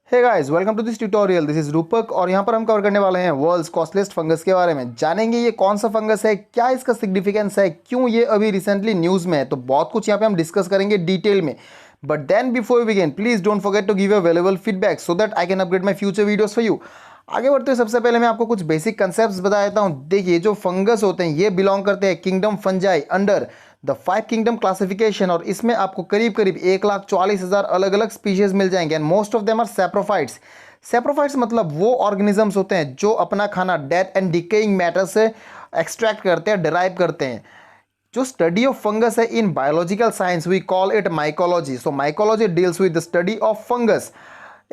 Hey guys, welcome to this tutorial. This is Rupak और यहाँ पर हम कवर करने वाले हैं वर्ल्ड्स कॉस्टलीस्ट फंगस के बारे में। जानेंगे ये कौन सा फंगस है, क्या इसका सिग्निफिकेंस है, क्यों ये अभी रिसेंटली न्यूज़ में है। तो बहुत कुछ यहाँ पे हम डिस्कस करेंगे डिटेल में। But then before we begin, please don't forget to give available feedback so that I can upgrade my future videos for you. आगे बढ़ते हुए सबसे पहले मैं आपको कुछ बेसिक कंसेप्ट बता देता हूँ। देखिए, जो फंगस होते हैं ये बिलोंग करते हैं kingdom fungi under the 5 kingdom classification, और इसमें आपको करीब करीब 1,44,000 अलग अलग स्पीशीज मिल जाएंगे and most of them are saprophytes. Saprophytes मतलब वो ऑर्गेनिजम्स होते हैं जो अपना खाना डेड एंड डिकेइंग मैटर से एक्सट्रैक्ट करते हैं, डिराइव करते हैं। जो स्टडी ऑफ फंगस है in biological science we call it mycology. So mycology deals with the study of fungus.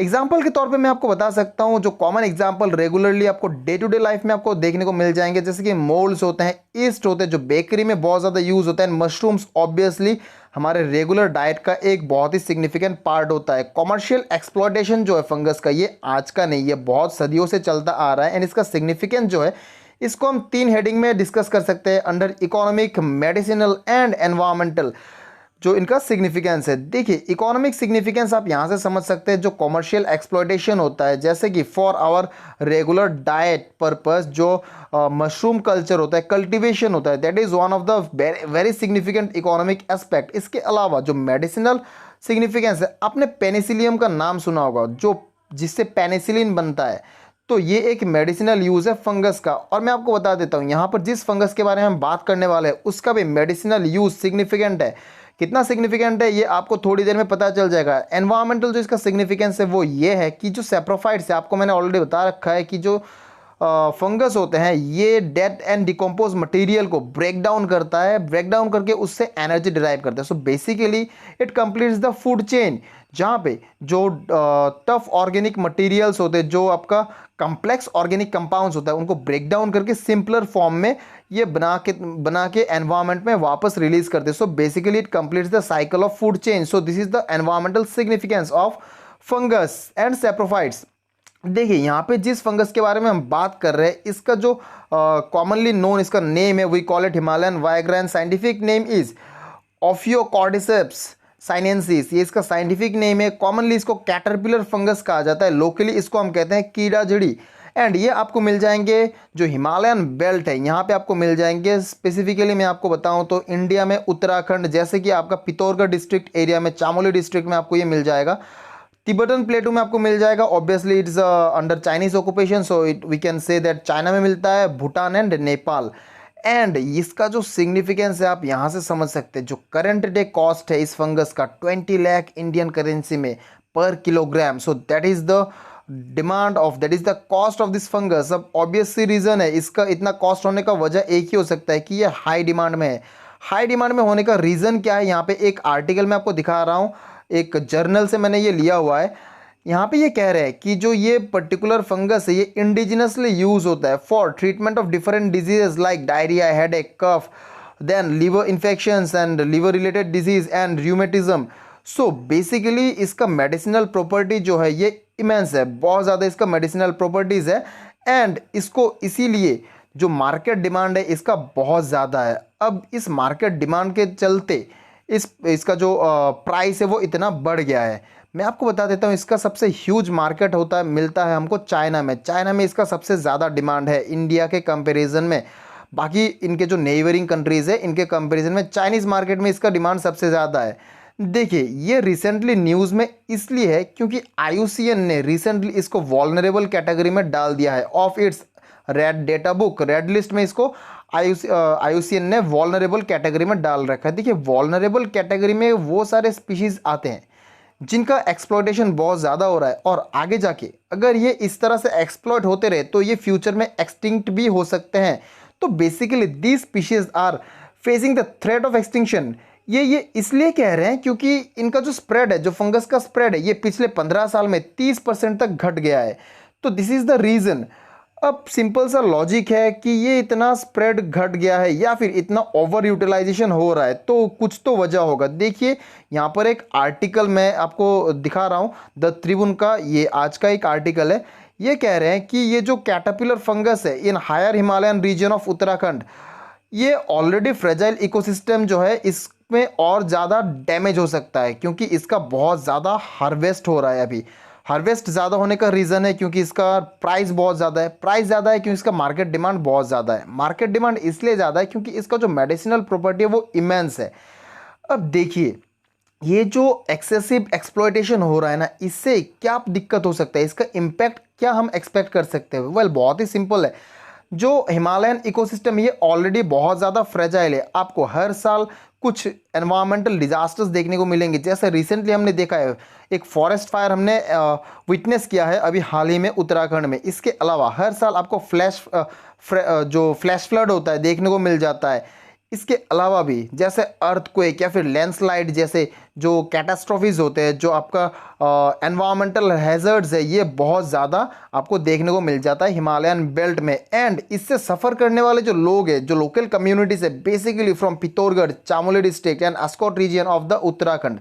Example के तौर पे मैं आपको बता सकता हूँ, जो कॉमन एग्जाम्पल रेगुलरली आपको डे टू डे लाइफ में आपको देखने को मिल जाएंगे, जैसे कि मोल्ड्स होते हैं, ईस्ट होते हैं जो बेकरी में बहुत ज़्यादा यूज़ होता है, मशरूम्स ऑब्वियसली हमारे रेगुलर डाइट का एक बहुत ही सिग्निफिकेंट पार्ट होता है। कॉमर्शियल एक्सप्लॉयटेशन जो है फंगस का, ये आज का नहीं, ये बहुत सदियों से चलता आ रहा है एंड इसका सिग्निफिकेंस जो है इसको हम 3 हेडिंग में डिस्कस कर सकते हैं under economic, medicinal and environmental. जो इनका सिग्निफिकेंस है, देखिए इकोनॉमिक सिग्निफिकेंस आप यहाँ से समझ सकते हैं। जो कमर्शियल एक्सप्लॉयटेशन होता है, जैसे कि for our regular diet purpose जो मशरूम कल्चर होता है, कल्टीवेशन होता है, that is one of the very significant economic aspect. इसके अलावा जो मेडिसिनल सिग्निफिकेंस है, आपने पेनिसिलियम का नाम सुना होगा, जो जिससे पेनिसिलिन बनता है, तो ये एक मेडिसिनल यूज़ है फंगस का। और मैं आपको बता देता हूँ, यहाँ पर जिस फंगस के बारे में हम बात करने वाले हैं उसका भी मेडिसिनल यूज़ सिग्निफिकेंट है। कितना सिग्निफिकेंट है ये आपको थोड़ी देर में पता चल जाएगा। एनवायरमेंटल जो इसका सिग्निफिकेंस है वो ये है कि जो सेप्रोफाइट्स है, आपको मैंने ऑलरेडी बता रखा है कि जो फंगस होते हैं ये डेड एंड डिकम्पोज मटेरियल को ब्रेक डाउन करता है, ब्रेक डाउन करके उससे एनर्जी डिराइव करता है। So basically it completes the food chain, जहाँ पे जो टफ ऑर्गेनिक मटेरियल्स होते हैं, जो आपका कम्प्लेक्स ऑर्गेनिक कंपाउंड्स होता है, उनको ब्रेक डाउन करके सिंपलर फॉर्म में ये बना के एनवायरनमेंट में वापस रिलीज करते हैं। So basically it completes the cycle of food chain. So this is the environmental significance of fungus and saprophytes. देखिए, यहाँ पे जिस फंगस के बारे में हम बात कर रहे हैं, इसका जो कॉमनली नोन इसका नेम है, we call it Himalayan viagra and scientific name is ophiocordyceps sinensis. ये इसका साइंटिफिक नेम है। कॉमनली इसको कैटरपिलर फंगस कहा जाता है, लोकली इसको हम कहते हैं कीड़ा जड़ी। एंड ये आपको मिल जाएंगे जो हिमालयन बेल्ट है, यहाँ पे आपको मिल जाएंगे। स्पेसिफिकली मैं आपको बताऊं तो इंडिया में उत्तराखंड, जैसे कि आपका पिथौरगढ़ डिस्ट्रिक्ट एरिया में, चामोली डिस्ट्रिक्ट में आपको ये मिल जाएगा। तिब्बतन प्लेटू में आपको मिल जाएगा। Obviously it's under Chinese occupation, so it we can say that China में मिलता है, भूटान एंड नेपाल। एंड इसका जो सिग्निफिकेंस है आप यहाँ से समझ सकते हैं। जो करंट डे कॉस्ट है इस फंगस का 20 लाख इंडियन करेंसी में पर kilogram. So that is the demand of, that is the cost of this fungus. अब ऑब्वियस सी रीजन है इसका इतना कॉस्ट होने का, वजह एक ही हो सकता है कि ये हाई डिमांड में है। हाई डिमांड में होने का रीजन क्या है, यहाँ पे एक आर्टिकल मैं आपको दिखा रहा हूँ, एक जर्नल से मैंने ये लिया हुआ है। यहाँ पे ये कह रहे हैं कि जो ये पर्टिकुलर फंगस है ये इंडिजिनसली यूज होता है for treatment of different diseases like diarrhoea, headache, cough, then liver infections and liver related disease and rheumatism. So basically इसका मेडिसिनल प्रॉपर्टी जो है ये इमेंस है, बहुत ज़्यादा इसका मेडिसिनल प्रॉपर्टीज़ है। एंड इसको इसीलिए जो मार्केट डिमांड है इसका बहुत ज़्यादा है। अब इस मार्केट डिमांड के चलते इसका जो प्राइस है वो इतना बढ़ गया है। मैं आपको बता देता हूँ, इसका सबसे ह्यूज मार्केट होता है, मिलता है हमको चाइना में। चाइना में इसका सबसे ज़्यादा डिमांड है इंडिया के कंपैरिजन में। बाकी इनके जो नेबरिंग कंट्रीज़ है इनके कंपैरिजन में चाइनीज़ मार्केट में इसका डिमांड सबसे ज़्यादा है। देखिए, ये रिसेंटली न्यूज़ में इसलिए है क्योंकि IUCN ने रिसेंटली इसको वॉल्नरेबल कैटेगरी में डाल दिया है of its red data book. Red list में इसको IUCN ने वॉल्नरेबल कैटेगरी में डाल रखा है। देखिए, वॉल्नरेबल कैटेगरी में वो सारे स्पीशीज़ आते हैं जिनका एक्सप्लॉयटेशन बहुत ज़्यादा हो रहा है, और आगे जाके अगर ये इस तरह से एक्सप्लॉयट होते रहे तो ये फ्यूचर में एक्सटिंक्ट भी हो सकते हैं। तो basically these species are facing the threat of extinction. ये इसलिए कह रहे हैं क्योंकि इनका जो स्प्रेड है, जो फंगस का स्प्रेड है, ये पिछले 15 साल में 30% तक घट गया है। तो दिस इज़ द रीज़न। अब सिंपल सा लॉजिक है कि ये इतना स्प्रेड घट गया है या फिर इतना ओवर यूटिलाइजेशन हो रहा है, तो कुछ तो वजह होगा। देखिए, यहाँ पर एक आर्टिकल मैं आपको दिखा रहा हूँ, द ट्रिब्यून का, ये आज का एक आर्टिकल है। ये कह रहे हैं कि ये जो कैटरपिलर फंगस है in higher Himalayan region of Uttarakhand, ये ऑलरेडी फ्रेजाइल इकोसिस्टम जो है इसमें और ज़्यादा डैमेज हो सकता है, क्योंकि इसका बहुत ज़्यादा हार्वेस्ट हो रहा है अभी। हार्वेस्ट ज़्यादा होने का रीज़न है क्योंकि इसका प्राइस बहुत ज़्यादा है। प्राइस ज़्यादा है क्योंकि इसका मार्केट डिमांड बहुत ज़्यादा है। मार्केट डिमांड इसलिए ज़्यादा है क्योंकि इसका जो मेडिसिनल प्रॉपर्टी है वो इमेंस है। अब देखिए, ये जो एक्सेसिव एक्सप्लॉयटेशन हो रहा है ना, इससे क्या दिक्कत हो सकता है, इसका इम्पैक्ट क्या हम एक्सपेक्ट कर सकते हैं? वेल, बहुत ही सिंपल है। जो हिमालयन इकोसिस्टम ये ऑलरेडी बहुत ज़्यादा फ्रेजाइल है। आपको हर साल कुछ एनवायरमेंटल डिजास्टर्स देखने को मिलेंगे। जैसे रिसेंटली हमने देखा है, एक फॉरेस्ट फायर हमने विटनेस किया है अभी हाल ही में उत्तराखंड में। इसके अलावा हर साल आपको जो फ्लैश फ्लड होता है देखने को मिल जाता है। इसके अलावा भी जैसे अर्थक्वेक या फिर लैंडस्लाइड जैसे जो कैटास्ट्रॉफीज होते हैं, जो आपका एनवायरमेंटल हैजर्ड्स है, ये बहुत ज़्यादा आपको देखने को मिल जाता है हिमालयन बेल्ट में। एंड इससे सफ़र करने वाले जो लोग हैं, जो लोकल कम्युनिटीज़ है, basically from Pithoragarh, Chamoli district and Askot region of the Uttarakhand.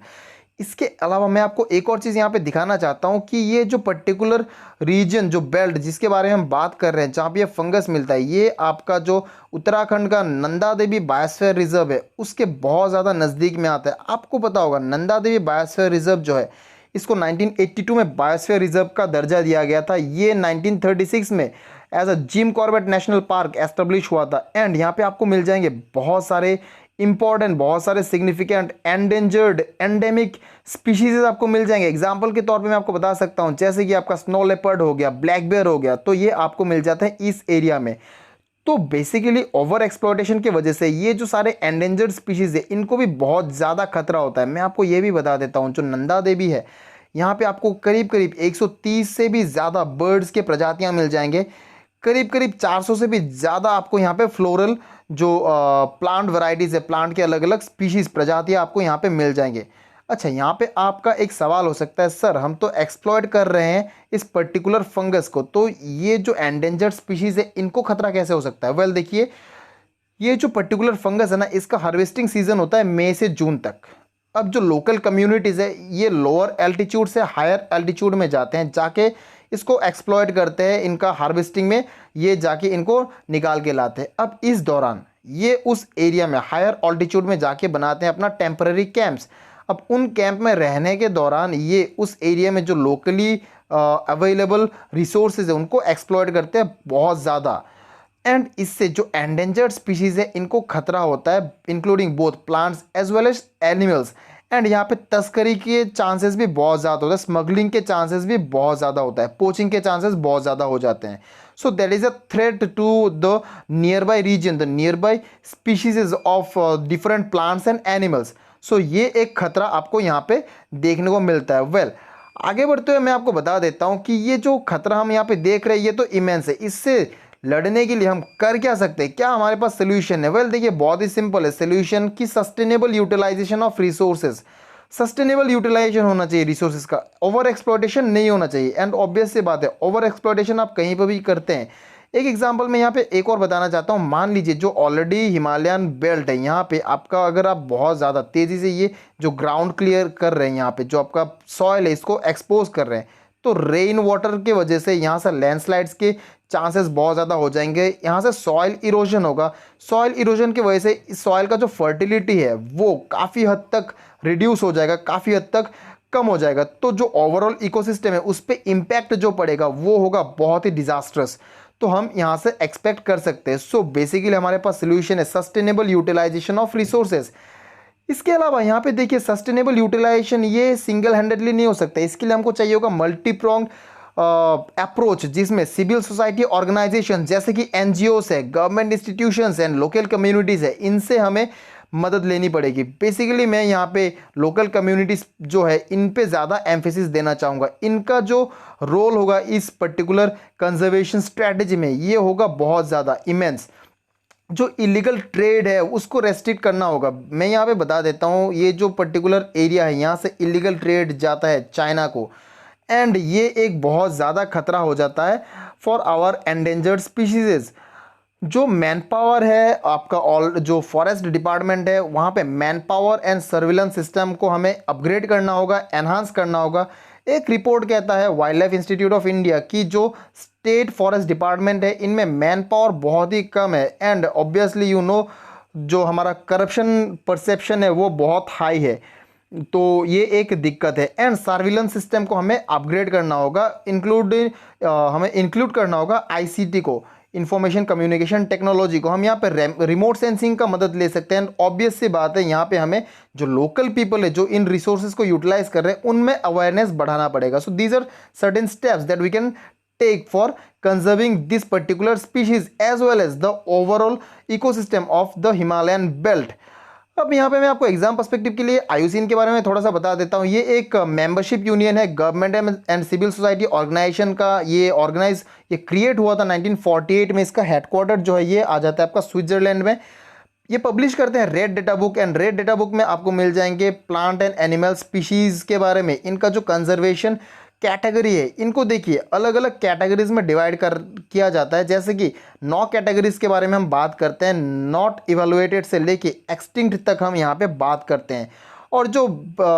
इसके अलावा मैं आपको एक और चीज़ यहाँ पे दिखाना चाहता हूँ कि ये जो पर्टिकुलर रीजन, जो बेल्ट जिसके बारे में हम बात कर रहे हैं, जहाँ पे ये फंगस मिलता है, ये आपका जो उत्तराखंड का नंदा देवी बायोस्फीयर रिजर्व है उसके बहुत ज़्यादा नज़दीक में आता है। आपको पता होगा नंदा देवी बायोस्फीयर रिजर्व जो है, इसको 1982 में बायोस्फीयर रिजर्व का दर्जा दिया गया था। ये 1936 में as a Jim Corbett National Park establish हुआ था। एंड यहाँ पे आपको मिल जाएंगे बहुत सारे इंपॉर्टेंट, बहुत सारे सिग्निफिकेंट एंडेंजर्ड एंडेमिक स्पीशीज आपको मिल जाएंगे। एग्जाम्पल के तौर पे मैं आपको बता सकता हूँ, जैसे कि आपका स्नो लेपर्ड हो गया, ब्लैक बेयर हो गया, तो ये आपको मिल जाते हैं इस एरिया में। तो बेसिकली ओवर एक्सप्लॉयटेशन की वजह से ये जो सारे एंडेंजर्ड स्पीशीज है, इनको भी बहुत ज़्यादा खतरा होता है। मैं आपको ये भी बता देता हूँ, जो नंदा देवी है, यहाँ पे आपको करीब करीब 130 से भी ज़्यादा बर्ड्स के प्रजातियाँ मिल जाएंगे। करीब करीब 400 से भी ज़्यादा आपको यहाँ पे फ्लोरल जो प्लांट वैरायटीज़ है, प्लांट के अलग अलग स्पीशीज़ प्रजातियाँ आपको यहाँ पे मिल जाएंगे। अच्छा, यहाँ पे आपका एक सवाल हो सकता है, सर हम तो एक्सप्लॉयट कर रहे हैं इस पर्टिकुलर फंगस को, तो ये जो एंडेंजर्ड स्पीशीज़ है इनको खतरा कैसे हो सकता है? वेल देखिए, ये जो पर्टिकुलर फंगस है ना, इसका हार्वेस्टिंग सीजन होता है मई से जून तक। अब जो लोकल कम्युनिटीज़ है, ये लोअर एल्टीट्यूड से हायर एल्टीट्यूड में जाते हैं, जाके इसको एक्सप्लॉयट करते हैं। इनका हार्वेस्टिंग में ये जाके इनको निकाल के लाते हैं। अब इस दौरान ये उस एरिया में हायर ऑल्टीट्यूड में जाके बनाते हैं अपना टेम्पररी कैंप्स। अब उन कैंप में रहने के दौरान ये उस एरिया में जो लोकली अवेलेबल रिसोर्सेज है उनको एक्सप्लॉयट करते हैं बहुत ज़्यादा। एंड इससे जो एंडेंजर्ड स्पीशीज़ है इनको खतरा होता है, including both plants as well as animals. And यहाँ पे तस्करी के चांसेस भी बहुत ज़्यादा होता है, स्मगलिंग के चांसेस भी बहुत ज़्यादा होता है, पोचिंग के चांसेस बहुत ज़्यादा हो जाते हैं। So that is a threat to the nearby region, the nearby species of different plants and animals. So ये एक खतरा आपको यहाँ पे देखने को मिलता है। वेल, आगे बढ़ते हुए मैं आपको बता देता हूँ कि ये जो खतरा हम यहाँ पे देख रहे हैं ये तो इमेंस है। इससे लड़ने के लिए हम कर क्या सकते हैं, क्या हमारे पास सोल्यूशन है? वेल देखिए, बहुत ही सिंपल है सोल्यूशन की sustainable utilisation of resources. Sustainable utilisation होना चाहिए रिसोर्सेज का, ओवर एक्सप्लॉयटेशन नहीं होना चाहिए। एंड ऑब्वियस सी बात है, ओवर एक्सप्लॉयटेशन आप कहीं पर भी करते हैं। एक एग्जांपल मैं यहाँ पे एक और बताना चाहता हूँ। मान लीजिए जो ऑलरेडी हिमालयन बेल्ट है, यहाँ पे आपका अगर आप बहुत ज़्यादा तेज़ी से ये जो ग्राउंड क्लियर कर रहे हैं, यहाँ पे जो आपका सॉइल है इसको एक्सपोज कर रहे हैं, तो रेन वाटर के वजह से यहाँ से लैंडस्लाइड्स के चांसेस बहुत ज़्यादा हो जाएंगे। यहाँ से सॉइल इरोजन होगा। सॉइल इरोजन की वजह से इस सॉइल का जो फर्टिलिटी है वो काफ़ी हद तक रिड्यूस हो जाएगा, काफ़ी हद तक कम हो जाएगा। तो जो ओवरऑल इकोसिस्टम है उस पर इम्पैक्ट जो पड़ेगा वो होगा बहुत ही डिजास्ट्रस। तो हम यहाँ से एक्सपेक्ट कर सकते हैं। सो बेसिकली हमारे पास सोल्यूशन है सस्टेनेबल यूटिलाइजेशन ऑफ रिसोर्सेज। इसके अलावा यहाँ पे देखिए, सस्टेनेबल यूटिलाइजेशन ये सिंगल हैंडेडली नहीं हो सकता। इसके लिए हमको चाहिए होगा मल्टी प्रोंग अप्रोच, जिसमें सिविल सोसाइटी ऑर्गेनाइजेशन जैसे कि एनजीओस है, government institutions and local communities है, इनसे हमें मदद लेनी पड़ेगी। बेसिकली मैं यहाँ पे लोकल कम्युनिटीज़ जो है इन पे ज़्यादा एम्फेसिस देना चाहूँगा। इनका जो रोल होगा इस पर्टिकुलर कंजर्वेशन स्ट्रैटेजी में ये होगा बहुत ज़्यादा इमेंस। जो इलीगल ट्रेड है उसको रेस्ट्रिक्ट करना होगा। मैं यहाँ पे बता देता हूँ, ये जो पर्टिकुलर एरिया है यहाँ से इलीगल ट्रेड जाता है चाइना को, एंड ये एक बहुत ज़्यादा खतरा हो जाता है फॉर आवर एंडेंजर्ड स्पीशीज़। जो मैन पावर है आपका, ऑल जो फॉरेस्ट डिपार्टमेंट है वहाँ पे man power and surveillance system को हमें अपग्रेड करना होगा, एनहांस करना होगा। एक रिपोर्ट कहता है wild life institute of India की जो स्टेट फॉरेस्ट डिपार्टमेंट है इनमें मैन पावर बहुत ही कम है। एंड ऑब्वियसली जो हमारा करप्शन परसेप्शन है वो बहुत हाई है। तो ये एक दिक्कत है। एंड सर्विलेंस सिस्टम को हमें अपग्रेड करना होगा, हमें इंक्लूड करना होगा आईसीटी को, इंफॉर्मेशन कम्युनिकेशन टेक्नोलॉजी को। हम यहाँ पे रिमोट सेंसिंग का मदद ले सकते हैं। ऑब्वियस सी बात है, यहाँ पे हमें जो लोकल पीपल है जो इन रिसोर्सेज को यूटिलाइज कर रहे हैं उनमें अवेयरनेस बढ़ाना पड़ेगा। So these are certain steps that we can take for conserving this particular species as well as the overall ecosystem of the Himalayan belt। अब यहाँ पे मैं आपको एग्जाम पर्सपेक्टिव के लिए आईयूसीएन के बारे में थोड़ा सा बता देता हूँ। ये एक मेंबरशिप यूनियन है, government and civil society organisation का। ये क्रिएट हुआ था 1948 में। इसका हेडक्वार्टर जो है ये आ जाता है आपका स्विट्जरलैंड में। ये पब्लिश करते हैं red data book, and red data book में आपको मिल जाएंगे प्लांट एंड एनिमल स्पीशीज के बारे में, इनका जो कंजर्वेशन कैटेगरी है, इनको देखिए अलग अलग कैटेगरीज में डिवाइड किया जाता है। जैसे कि 9 कैटेगरीज के बारे में हम बात करते हैं, नॉट इवेलुएटेड से लेके एक्सटिंक्ट तक हम यहाँ पे बात करते हैं। और जो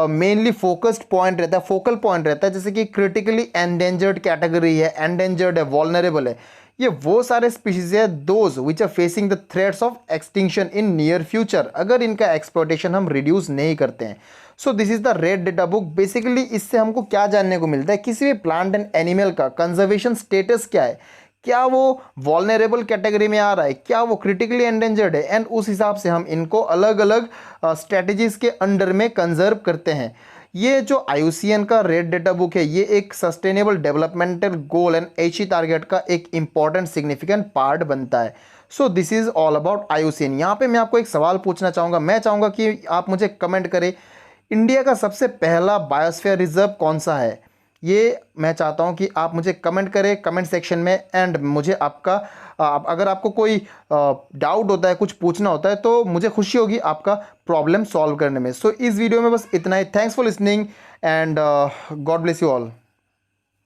मेनली फोकस्ड पॉइंट रहता है, फोकल पॉइंट रहता है, जैसे कि क्रिटिकली एंडेंजर्ड कैटेगरी है, एंडेंजर्ड है, वॉल्नरेबल है, ये वो सारे स्पीशीज है those which are facing the threats of extinction in near future, अगर इनका एक्सप्लॉयटेशन हम रिड्यूस नहीं करते हैं। So this is the red data book. Basically इससे हमको क्या जानने को मिलता है, किसी भी प्लांट एंड एनिमल का कंजर्वेशन स्टेटस क्या है, क्या वो वॉल्नरेबल कैटेगरी में आ रहा है, क्या वो क्रिटिकली एंडेंजर्ड है, एंड उस हिसाब से हम इनको अलग अलग स्ट्रेटजीज के अंडर में कंजर्व करते हैं। ये जो आईयूसीएन का रेड डेटा बुक है, ये एक sustainable developmental goal and HE target का एक इंपॉर्टेंट सिग्निफिकेंट पार्ट बनता है। सो this is all about IUCN. यहाँ पे मैं आपको एक सवाल पूछना चाहूँगा, मैं चाहूँगा कि आप मुझे कमेंट करें, इंडिया का सबसे पहला बायोस्फीयर रिजर्व कौन सा है? ये मैं चाहता हूं कि आप मुझे कमेंट करें कमेंट सेक्शन में। एंड मुझे अगर आपको कोई डाउट होता है, कुछ पूछना होता है, तो मुझे खुशी होगी आपका प्रॉब्लम सॉल्व करने में। सो इस वीडियो में बस इतना ही। Thanks for listening and God bless you all.